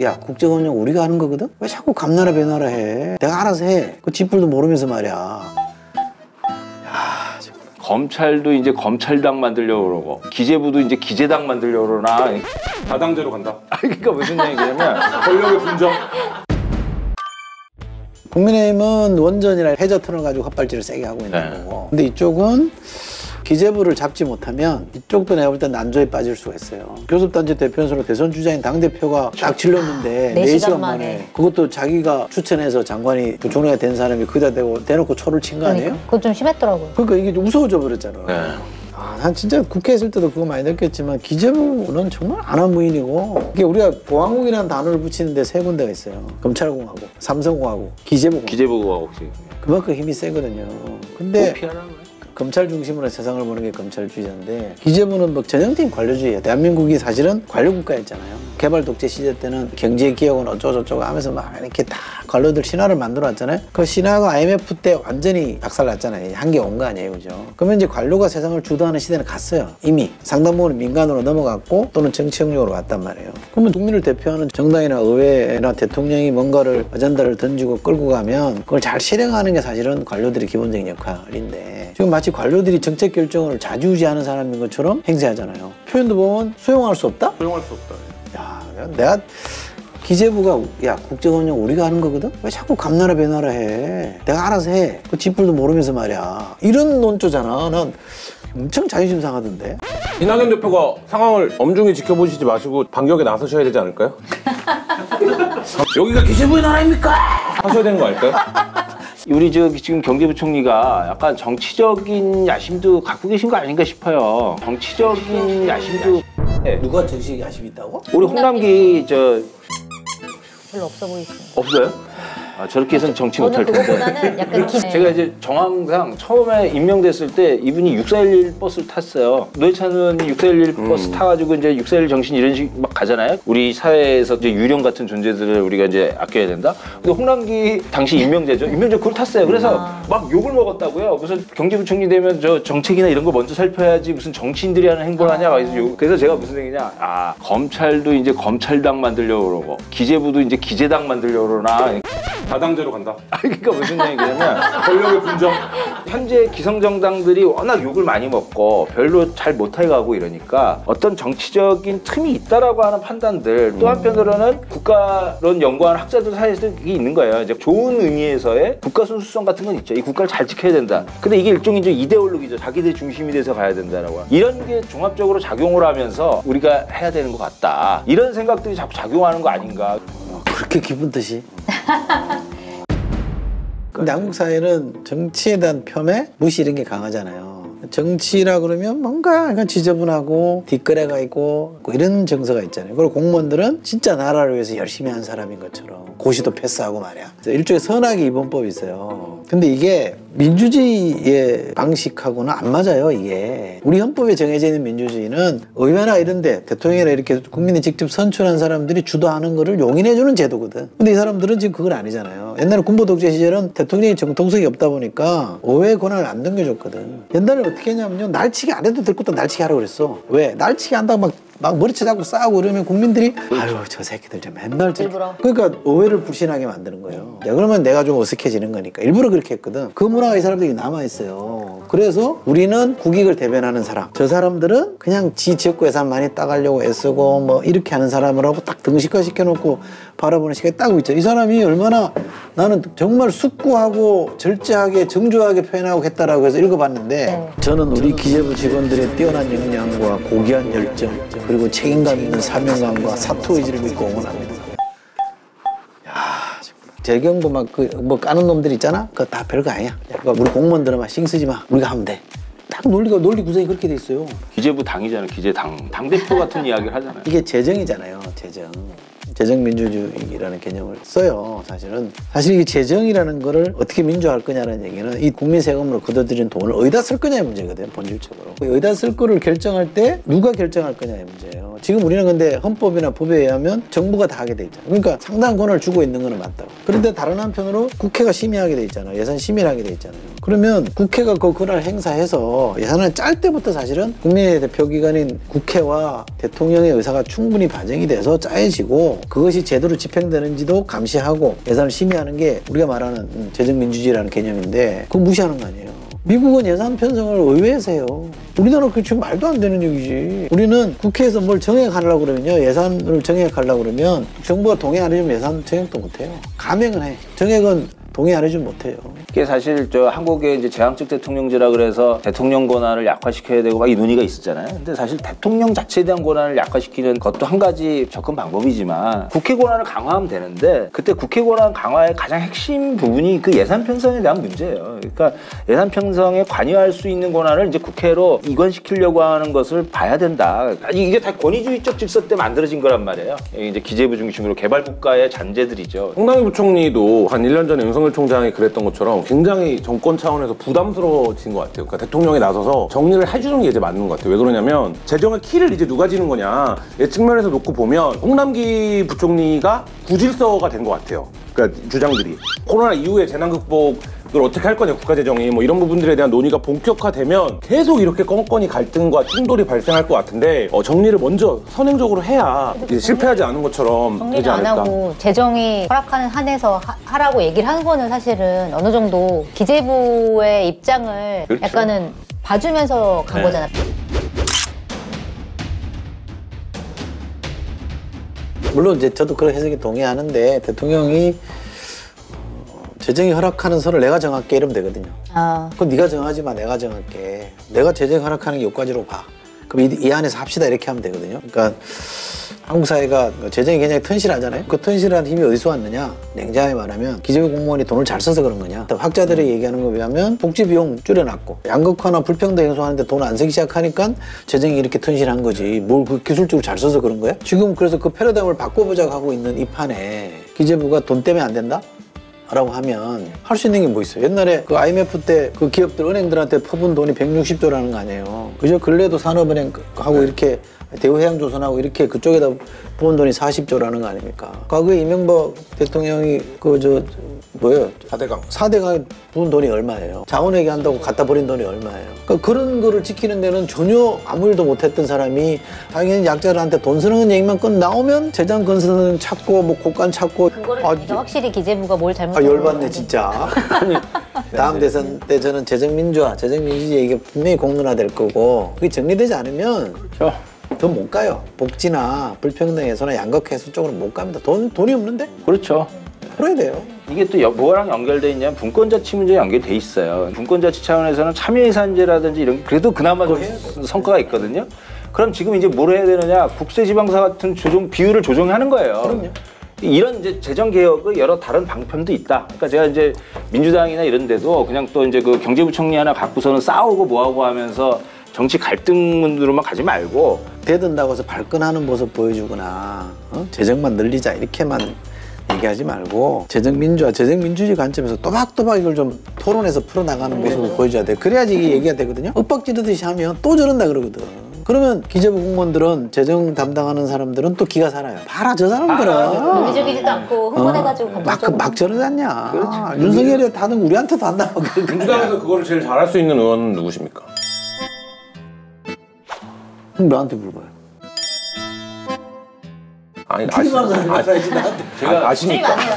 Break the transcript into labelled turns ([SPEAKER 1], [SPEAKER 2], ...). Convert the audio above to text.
[SPEAKER 1] 야, 국정원장 우리가 하는 거거든? 왜 자꾸 감나라 배나라 해? 내가 알아서 해. 그 쥐뿔도 모르면서 말이야. 야,
[SPEAKER 2] 검찰도 이제 검찰당 만들려고 그러고 기재부도 이제 기재당 만들려고 그러나
[SPEAKER 3] 다당제로 간다.
[SPEAKER 2] 그러니까 무슨 얘기냐면
[SPEAKER 3] 권력의 분정.
[SPEAKER 1] 국민의힘은 원전이나 해저 터널 가지고 헛발질을 세게 하고 있는 거고, 근데 이쪽은 기재부를 잡지 못하면 이쪽도 내가 볼 때 난조에 빠질 수가 있어요. 교섭단체 대표연수로 대선 주자인 당대표가 딱 질렀는데 4시간 만에 그것도 자기가 추천해서 장관이 부총리가 된 사람이 거기다 대놓고 초를 친 거 아니에요?
[SPEAKER 4] 그거 좀 심했더라고요.
[SPEAKER 1] 그러니까 이게 좀 무서워져 버렸잖아.
[SPEAKER 2] 네.
[SPEAKER 1] 난 진짜 국회에 있을 때도 그거 많이 느꼈지만 기재부는 정말 안하무인이고, 이게 우리가 공화국이라는 단어를 붙이는데 3군데가 있어요. 검찰공화국, 삼성공화국, 기재부공화국.
[SPEAKER 2] 기재부가 혹시
[SPEAKER 1] 그만큼 힘이 세거든요. 근데
[SPEAKER 2] 피하라고요?
[SPEAKER 1] 검찰 중심으로 세상을 보는 게 검찰주의자인데, 기재부는 뭐 전형적인 관료주의예요. 대한민국이 사실은 관료국가였잖아요. 개발 독재 시대 때는 경제 기업은 어쩌고저쩌고 하면서 막 이렇게 다 관료들 신화를 만들어 왔잖아요. 그 신화가 IMF 때 완전히 박살났잖아요. 한계 온 거 아니에요, 그죠? 그러면 이제 관료가 세상을 주도하는 시대는 갔어요. 이미 상당 부분 민간으로 넘어갔고 또는 정치 영역으로 왔단 말이에요. 그러면 국민을 대표하는 정당이나 의회나 대통령이 뭔가를 아젠다를 던지고 끌고 가면 그걸 잘 실행하는 게 사실은 관료들의 기본적인 역할인데, 지금 마치 관료들이 정책 결정을 좌지우지하는 사람인 것처럼 행세하잖아요. 표현도 보면 수용할 수 없다?
[SPEAKER 3] 수용할 수 없다.
[SPEAKER 1] 야, 내가 기재부가 야, 국정원장 우리가 하는 거거든? 왜 자꾸 감나라 배나라 해? 내가 알아서 해. 그 쥐뿔도 모르면서 말이야. 이런 논조잖아. 난 엄청 자존심 상하던데.
[SPEAKER 3] 이낙연 대표가 상황을 엄중히 지켜보시지 마시고 반격에 나서셔야 되지 않을까요? 여기가 기재부의 나라입니까? 하셔야 되는 거 아닐까요?
[SPEAKER 2] 우리 지금 경제부총리가 약간 정치적인 야심도 갖고 계신 거 아닌가 싶어요. 정치적인 야심도.
[SPEAKER 1] 누가 정식 야심 있다고?
[SPEAKER 2] 우리 홍남기
[SPEAKER 4] 별로 없어 보이시네요.
[SPEAKER 2] 없어요? 아, 저렇게 해서는 정치 못할 텐데.
[SPEAKER 4] 그거보다는 약간
[SPEAKER 2] 제가 이제 정황상 처음에 임명됐을 때 이분이 6411 버스를 탔어요. 노회찬 의원이 6411 버스 타가지고 이제 6411 정신 이런 식 막 가잖아요. 우리 사회에서 이제 유령 같은 존재들을 우리가 이제 아껴야 된다. 근데 홍남기 당시 임명제죠. 임명제 그걸 탔어요. 그래서 막 욕을 먹었다고요. 무슨 경제부총리 되면 저 정책이나 이런 거 먼저 살펴야지 무슨 정치인들이 하는 행보를 하냐. 그래서 제가 무슨 얘기냐. 아, 검찰도 이제 검찰당 만들려고 그러고 기재부도 이제 기재당 만들려고 그러나.
[SPEAKER 3] 다당제로 간다.
[SPEAKER 2] 그러니까 무슨 얘기냐면
[SPEAKER 3] 권력의 분정.
[SPEAKER 2] 현재 기성정당들이 워낙 욕을 많이 먹고 별로 잘 못해 가고 이러니까 어떤 정치적인 틈이 있다라고 하는 판단들, 또 한편으로는 국가론 연구하는 학자들 사이에서 이게 있는 거예요. 이제 좋은 의미에서의 국가 순수성 같은 건 있죠. 이 국가를 잘 지켜야 된다. 근데 이게 일종의 이제 이데올로기죠. 자기들 중심이 돼서 가야 된다라고. 이런 게 종합적으로 작용을 하면서 우리가 해야 되는 것 같다. 이런 생각들이 자꾸 작용하는 거 아닌가.
[SPEAKER 1] 그렇게 기분 뜻이. 근데 한국 사회는 정치에 대한 폄훼, 무시 이런 게 강하잖아요. 정치라 그러면 뭔가 약간 지저분하고 뒷거래가 있고 이런 정서가 있잖아요. 그리고 공무원들은 진짜 나라를 위해서 열심히 한 사람인 것처럼 고시도 패스하고 말이야. 일종의 선악의 이분법이 있어요. 근데 이게 민주주의의 방식하고는 안 맞아요. 이게 우리 헌법에 정해져 있는 민주주의는 의회나 이런 데 대통령이나 이렇게 국민이 직접 선출한 사람들이 주도하는 거를 용인해주는 제도거든. 근데 이 사람들은 지금 그건 아니잖아요. 옛날에 군부 독재 시절은 대통령이 정통성이 없다 보니까 의회 권한을 안 넘겨줬거든. 옛날에 어떻게 했냐면요, 날치기 안 해도 될 것도 날치기 하라고 그랬어. 왜? 날치기 한다고 막 머리채 잡고 싸우고 이러면 국민들이 아유, 저 새끼들 좀 맨날
[SPEAKER 4] 일부러.
[SPEAKER 1] 그러니까 의회를 불신하게 만드는 거예요. 야, 그러면 내가 좀 어색해지는 거니까 일부러 그렇게 했거든. 그 문화가 이 사람들이 남아있어요. 그래서 우리는 국익을 대변하는 사람, 저 사람들은 그냥 지 지역구 예산 많이 따가려고 애쓰고 뭐 이렇게 하는 사람을 하고 딱 등식화 시켜놓고 바라보는 시각이 딱 있죠. 이 사람이 얼마나 나는 정말 숙고하고 절제하게 정조하게 표현하고 했다라고 해서 읽어봤는데, 저는 우리 기재부 직원들의 뛰어난 역량과 고귀한 열정, 그리고 책임감 있는 사명감과 사토의지를 믿고 응원합니다. 야, 재경부 막 뭐 까는 놈들 있잖아? 그거 다 별거 아니야. 그러니까 우리 공무원들은 막 신경 쓰지 마. 우리가 하면 돼. 딱 논리 구성이 그렇게 돼 있어요.
[SPEAKER 2] 기재부 당이잖아요. 기재당. 당대표 같은 이야기를 하잖아요.
[SPEAKER 1] 이게 재정이잖아요. 재정민주주의라는 개념을 써요. 사실 이게 재정이라는 거를 어떻게 민주화할 거냐는 얘기는 이 국민 세금으로 걷어들인 돈을 어디다 쓸 거냐의 문제거든요. 본질적으로. 어디다 쓸 거를 결정할 때 누가 결정할 거냐의 문제예요. 지금 우리는 근데 헌법이나 법에 의하면 정부가 다 하게 돼 있잖아요. 그러니까 상당한 권한을 주고 있는 거는 맞다고. 그런데 다른 한편으로 국회가 심의하게 돼 있잖아요. 예산 심의를 하게 돼 있잖아요. 그러면 국회가 그 권한을 행사해서 예산을 짤 때부터 사실은 국민의 대표기관인 국회와 대통령의 의사가 충분히 반영이 돼서 짜여지고, 그것이 제대로 집행되는지도 감시하고 예산을 심의하는 게 우리가 말하는 재정민주주의라는 개념인데 그거 무시하는 거 아니에요. 미국은 예산 편성을 의회에서 해요. 우리나라 그 지금 말도 안 되는 얘기지. 우리는 국회에서 뭘 정액하려고 그러면요. 예산을 정액하려고 그러면 정부가 동의 안 해주면 예산 정액도 못 해요. 감액은 해. 정액은 동의 안 해주면 못해요.
[SPEAKER 2] 이게 사실 저 한국의 이제 제왕적 대통령제라 그래서 대통령 권한을 약화시켜야 되고 막 이 논의가 있었잖아요. 근데 사실 대통령 자체에 대한 권한을 약화시키는 것도 한 가지 접근 방법이지만 국회 권한을 강화하면 되는데 그때 국회 권한 강화의 가장 핵심 부분이 그 예산 편성에 대한 문제예요. 그러니까 예산 편성에 관여할 수 있는 권한을 이제 국회로 이관시키려고 하는 것을 봐야 된다. 이게 다 권위주의적 질서 때 만들어진 거란 말이에요. 이제 기재부 중심으로 개발 국가의 잔재들이죠.
[SPEAKER 3] 홍남기 부총리도 한 1년 전에 윤석열 총장이 그랬던 것처럼 굉장히 정권 차원에서 부담스러워진 것 같아요. 그러니까 대통령이 나서서 정리를 해주는 게 이제 맞는 것 같아요. 왜 그러냐면 재정의 키를 이제 누가 지는 거냐 이 측면에서 놓고 보면 홍남기 부총리가 구질서가 된 것 같아요. 그러니까 주장들이 코로나 이후에 재난 극복을 어떻게 할 거냐 국가재정이 뭐 이런 부분들에 대한 논의가 본격화되면 계속 이렇게 건건이 갈등과 충돌이 발생할 것 같은데 정리를 먼저 선행적으로 해야 이제 실패하지 않은 것처럼 되지
[SPEAKER 4] 정리를 안
[SPEAKER 3] 않을까.
[SPEAKER 4] 하고 재정이 허락하는 한에서 하라고 얘기를 하는 거는 사실은 어느 정도 기재부의 입장을
[SPEAKER 2] 그렇죠.
[SPEAKER 4] 약간은 봐주면서 간
[SPEAKER 2] 네.
[SPEAKER 4] 거잖아.
[SPEAKER 1] 물론 이제 저도 그런 해석에 동의하는데 대통령이 재정이 허락하는 선을 내가 정할게 이러면 되거든요.
[SPEAKER 4] 아,
[SPEAKER 1] 그건 네가 정하지 마, 내가 정할게. 내가 재정 허락하는 게 여기까지로 봐. 그럼 이 안에서 합시다 이렇게 하면 되거든요. 그러니까 한국 사회가 재정이 굉장히 튼실하잖아요. 그 튼실한 힘이 어디서 왔느냐? 냉정하게 말하면 기재부 공무원이 돈을 잘 써서 그런 거냐? 학자들이 얘기하는 거에 비하면 복지 비용 줄여놨고 양극화나 불평등 해소하는데 돈 안 쓰기 시작하니까 재정이 이렇게 튼실한 거지. 뭘 그 기술적으로 잘 써서 그런 거야? 지금 그래서 그 패러다임을 바꿔보자고 하고 있는 이 판에 기재부가 돈 때문에 안 된다? 라고 하면 할 수 있는 게 뭐 있어요? 옛날에 그 IMF 때 그 기업들 은행들한테 퍼본 돈이 160조라는 거 아니에요. 그죠? 근래도 산업은행하고 이렇게 대우해양조선하고 이렇게 그쪽에다 부은 돈이 40조라는 거 아닙니까? 과거에 이명박 대통령이 뭐예요?
[SPEAKER 3] 4대강.
[SPEAKER 1] 4대강에 부은 돈이 얼마예요? 자원회계 한다고 갖다 버린 돈이 얼마예요? 그러니까 그런 거를 지키는 데는 전혀 아무 일도 못했던 사람이 당연히 약자들한테 돈 쓰는 얘기만 나오면 재정 건설은 찾고 뭐 곳간 찾고
[SPEAKER 4] 그거를 네가 확실히 기재부가 뭘 잘못한
[SPEAKER 1] 열받네 진짜. 다음 대선 때 저는 재정민주화, 재정민주주의 이게 분명히 공론화될 거고 그게 정리되지 않으면
[SPEAKER 2] 그렇죠.
[SPEAKER 1] 더 못 가요. 복지나 불평등 해소나 양극화 해소 쪽으로 못 갑니다. 돈이 없는데
[SPEAKER 2] 그렇죠.
[SPEAKER 1] 풀어야 돼요.
[SPEAKER 2] 이게 또 뭐랑 연결돼 있냐면 분권자치 문제에 연결돼 있어요. 분권자치 차원에서는 참여예산제라든지 이런 게 그래도 그나마 좀 성과가 있거든요. 그럼 지금 이제 뭘 해야 되느냐? 국세지방사 같은 비율을 조정하는 거예요.
[SPEAKER 1] 그럼요.
[SPEAKER 2] 이런 이제 재정 개혁의 여러 다른 방편도 있다. 그러니까 제가 이제 민주당이나 이런 데도 그냥 또 이제 그 경제부총리 하나 갖고서는 싸우고 뭐하고 하면서 정치 갈등으로만 가지 말고
[SPEAKER 1] 대든다고 해서 발끈하는 모습 보여주거나 재정만 늘리자 이렇게만 얘기하지 말고 재정 민주화, 재정 민주주의 관점에서 또박또박 이걸 좀 토론해서 풀어나가는 모습을 보여줘야 돼. 그래야지 이게 얘기가 되거든요. 윽박 지르듯이 하면 또 저런다 그러거든. 그러면 기재부 공무원들은 재정 담당하는 사람들은 또 기가 살아요. 봐라 저 사람들은
[SPEAKER 4] 논리적이지도 않고 흥분해가지고
[SPEAKER 1] 막 저러지 않냐. 윤석열이 다들 우리한테도 한다고
[SPEAKER 3] 민주당에서 그거를 제일 잘할 수 있는 의원은 누구십니까?
[SPEAKER 1] 나한테 물어봐요.
[SPEAKER 3] 아니
[SPEAKER 1] 출입하는 사람이 나한테.
[SPEAKER 3] 아시니까.
[SPEAKER 4] 많이